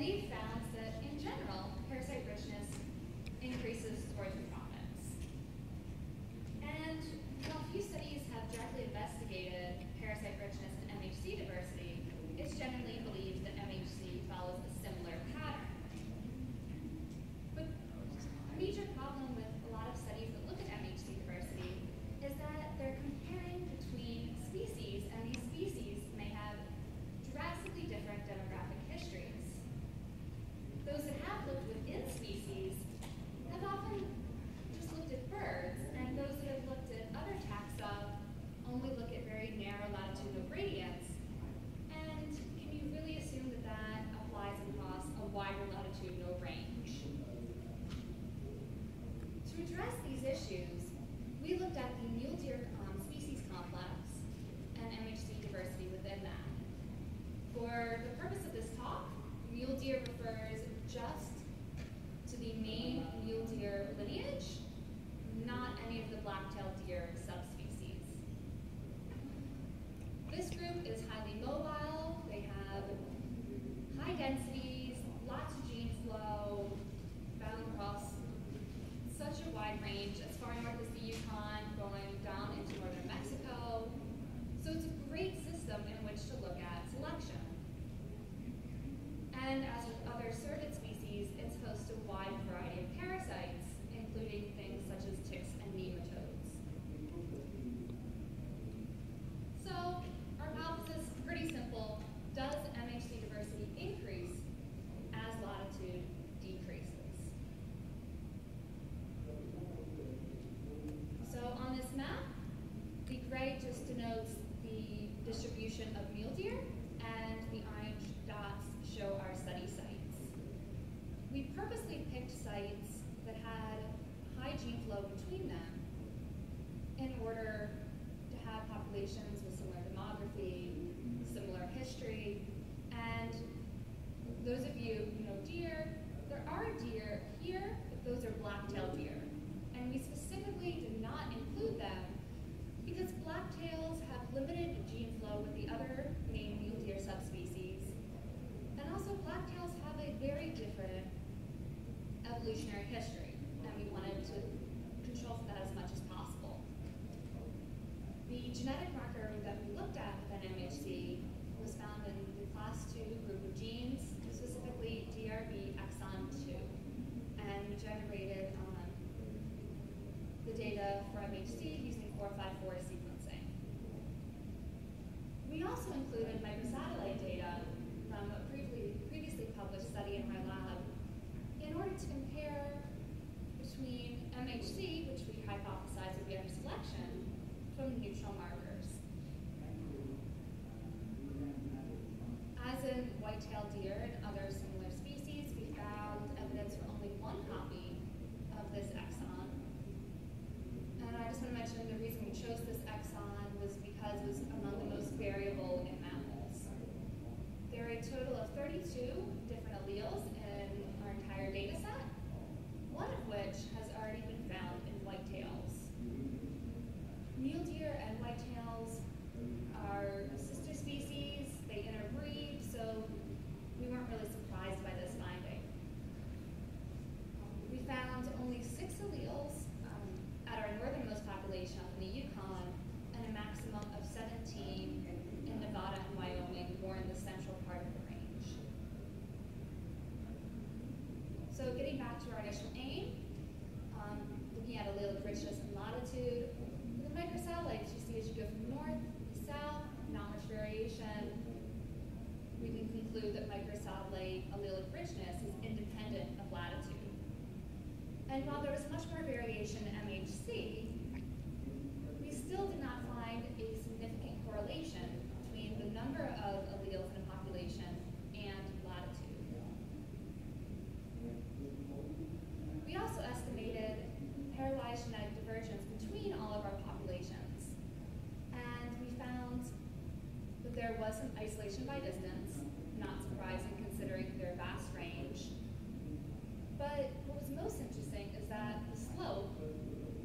we found that in general, parasite richness increases towards the tropics. And while few studies have directly investigated parasite richness and MHC diversity, it's generally believed that MHC follows a similar pattern. But a major problem with a lot of studies that look at MHC diversity is that they're comparing between species, and these species may have drastically different demographic histories. Those that have looked within species have often just looked at birds, and those that have looked at other taxa only look at very narrow latitudinal gradients. And can you really assume that that applies across a wider latitudinal range? To address these issues, we looked at the mule deer species complex and MHC diversity within that. For the purpose of this talk, mule deer refers just to the main mule deer lineage, not any of the black-tailed deer subspecies. This group is highly mobile. They have high densities, lots of gene flow, found across such a wide range, as far north as the Yukon, going down into northern Mexico. So it's a great system in which to look at selection. And as with other cervid species, it's host to a wide variety of parasites, including things such as ticks and nematodes. So our hypothesis is pretty simple. Does MHC diversity increase as latitude decreases? So on this map, the gray just denotes the distribution of mule deer, and the orange dots show our study sites. We purposely picked sites that had high gene flow between them in order to have populations with similar demography, similar history, and those of you who know deer, there are deer here, but those are black-tailed deer. And we specifically did not include them because blacktails have limited gene flow with the other main mule deer subspecies. And also blacktails have a very different evolutionary history, and we wanted to control for that as much as possible. The genetic marker that we looked at within MHC was found in the class 2 group of genes, specifically DRB exon 2. And we generated the data for MHC using 454 sequencing. We also included microsatellite data from a previously published study in my lab in order to compare between MHC, which we hypothesized would be under selection, from neutral markers. As in white-tailed deer and other similar species, we found evidence for only one copy of this exon. And I just want to mention the reason we chose this exon was because it was among the most variable in mammals. There are a total of 32 different alleles in our entire data set, one of which has already been found in whitetails. Mule deer and whitetails are sister species, they interbreed, so we weren't really surprised by this finding. We found only 6 alleles at our northernmost population in the Yukon, and a maximum of 17 in Nevada and Wyoming, more in the central part of the range. So getting back to our initial aim, looking at allelic richness and latitude, the microsatellites you see as you go from north to south, not much variation. We can conclude that microsatellite allelic richness is independent of latitude. And while there was much more variation in MHC, we still did not find a significant correlation between the number of alleles in a population and latitude. We also estimated pairwise genetic divergence between all of our populations. And we found that there was some isolation by distance, not surprising considering their vast range. But what was most interesting is that the slope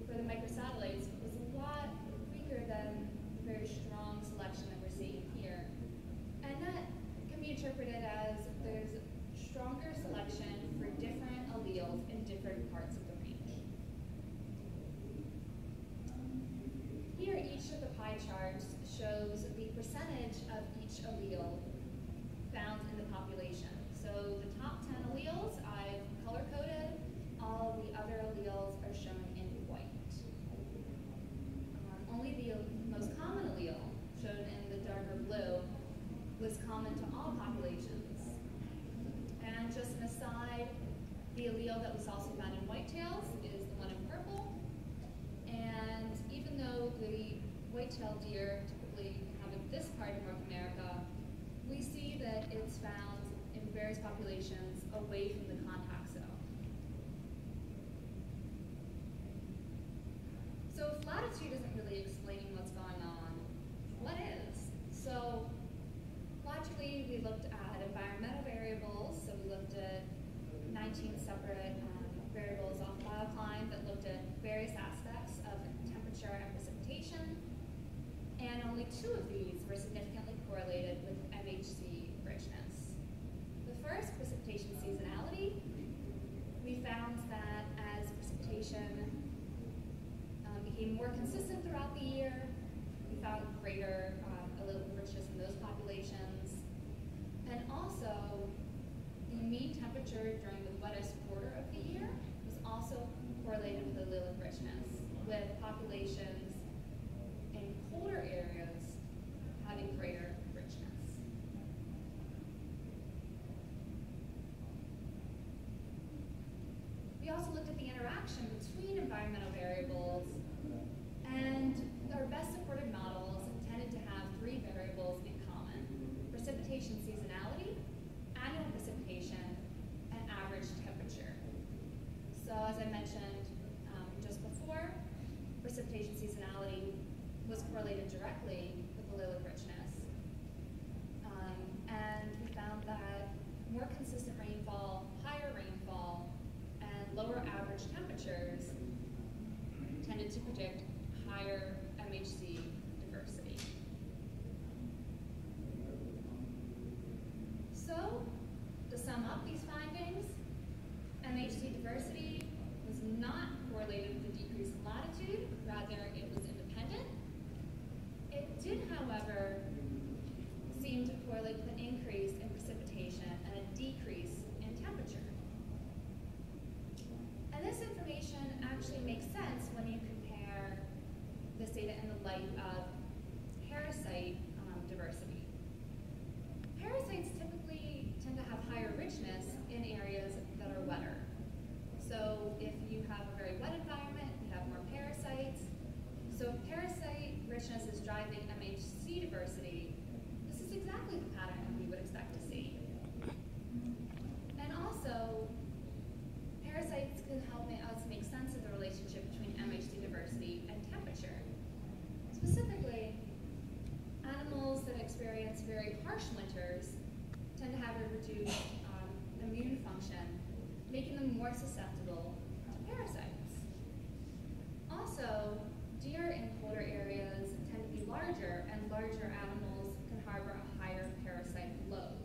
for the microsatellites was a lot weaker than the very strong selection that we're seeing here. And allele that was also found in whitetails is the one in purple. And even though the white-tailed deer typically inhabit this part of North America, we see that it's found in various populations away from the contact zone. So if latitude isn't really explaining what's going on, what is? So logically, we looked at environmental variables. So we looked at 19 separate variables off bioclimate that looked at various aspects of temperature and precipitation. And only 2 of these were significantly correlated with MHC richness. The first, precipitation seasonality, we found that as precipitation became more consistent throughout the year, we found greater allelic richness in those populations. And also, the mean temperature during the wettest quarter of the year was also correlated with allelic richness, with populations in colder areas having greater richness. We also looked at the interaction between environmental variables, and our best supported models tended to have 3 variables in common: precipitation seasonality, annual precipitation, and average temperature. So as I mentioned just before, precipitation seasonality was correlated directly with allelic richness. And we found that more consistent rainfall, higher rainfall, and lower average temperatures tended to predict higher MHC diversity. So, to sum up these findings, MHC diversity was not correlated with a decrease in latitude, rather it was independent. It did, however, seem to correlate with an increase in precipitation and a decrease in temperature. And this information actually makes sense when you compare this data in the light of parasite diversity. Parasites typically tend to have higher richness in areas that are wetter. So if you have a very wet environment, you have more parasites. So if parasite richness is driving MHC diversity, this is exactly the pattern that we would expect to see. And also, parasites can help us make sense of the relationship between MHC diversity and temperature. Specifically, animals that experience very harsh winters tend to have a reduced immune function, making them more susceptible to parasites. Also, deer in colder areas tend to be larger, and larger animals can harbor a higher parasite load.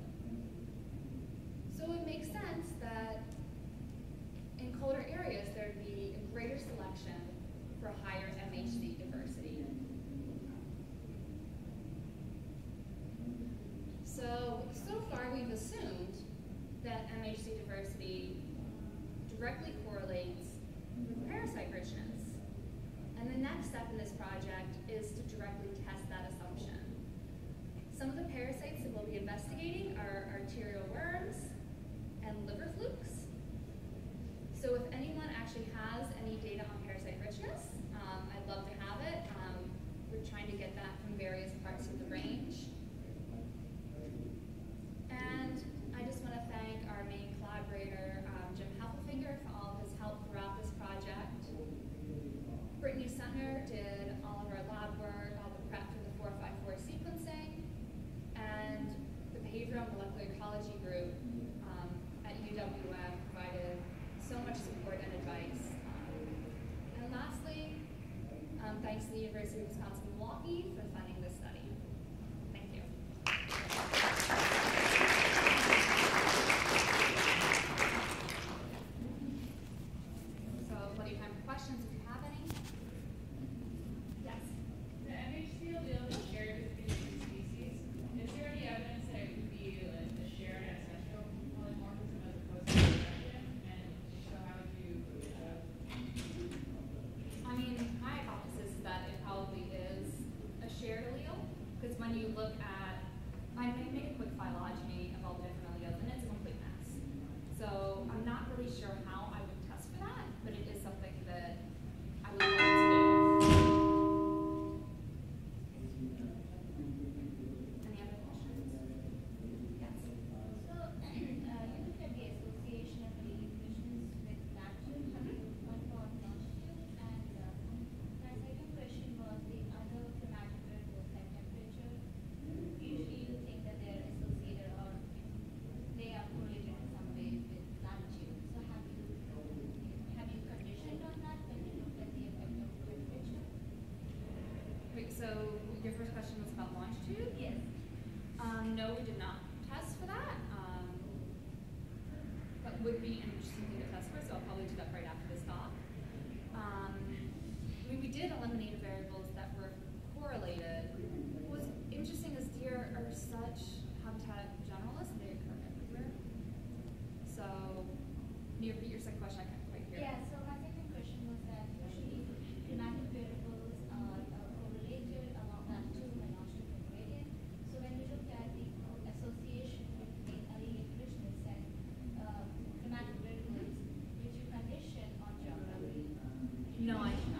So it makes sense that in colder areas there would be a greater selection for higher MHC diversity. So far we've assumed that MHC diversity directly correlates with parasite richness. And the next step in this project is to directly test that assumption. Some of the parasites that we'll be investigating are arterial worms and liver flukes. So if anyone actually has any data on parasite richness, I'd love to have it. We're trying to get that from various parts of the range. And I just want to thank our main collaborator, Jim Heffelfinger, for all of his help throughout this project. Brittany Sutner did all of our lab work, all the prep for the 454 sequencing, and the behavioral and molecular ecology group at UWM provided so much support and advice. And lastly, thanks to the University of Wisconsin-Milwaukee for funding this study. Thank you. So, plenty of time for questions if you have any. Yes? The MHC allele is shared between species. Is there any evidence that it could be like a shared ancestral polymorphism as opposed to selection? And if so, how would you prove that? I mean, my hypothesis is that it probably is a shared allele, because when you look at, I make a quick phylogeny of all the different alleles, and it's a complete mess. So I'm not really sure how I No, we did not test for that. That would be an interesting thing to test for, so I'll probably do that right after this talk. We did eliminate variables that were correlated. What was interesting is deer are such habitat generalists, they occur everywhere. So, can you repeat your second question? I can't quite hear. Yeah, so my second question was that usually climatic variables are correlated along that two and non-trivial gradient. So when we looked at the association between allelic richness and climatic variables, did you condition on geography? No, I did not.